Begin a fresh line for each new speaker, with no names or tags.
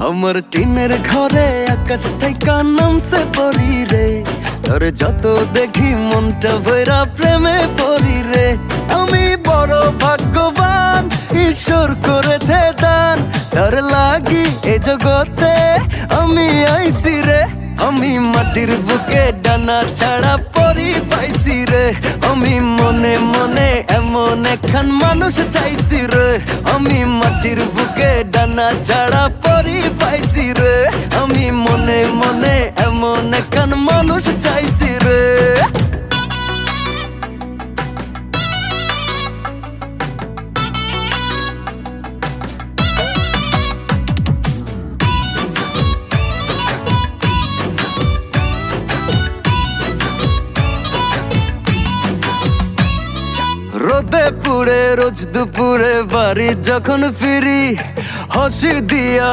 আমার টিনের ঘরে আকাশ থেকে নামছে পরি রে, তোর যত দেখি মনটা ভৈরা প্রেমে পড়ি রে। আমি বড় ভাগ্যবান, ঈশ্বর করেছে দান, তোর লাগি এ জগতে আমি আইছি রে। আমি মাটির বুকে ডানা ছাড়া পরি পাইছি রে, আমি মনে মনে এমন একখান মানুষ চাইছি রে। আমি মাটির বুকে ডানা ছাড়া পরি পাইছি রে, আমি মনে মনে এমন একখান মানুষ চাইছি রে। রোদে পুড়ে রোজ দুপুরে বাড়ি যখন ফিরি, হাসি দিয়া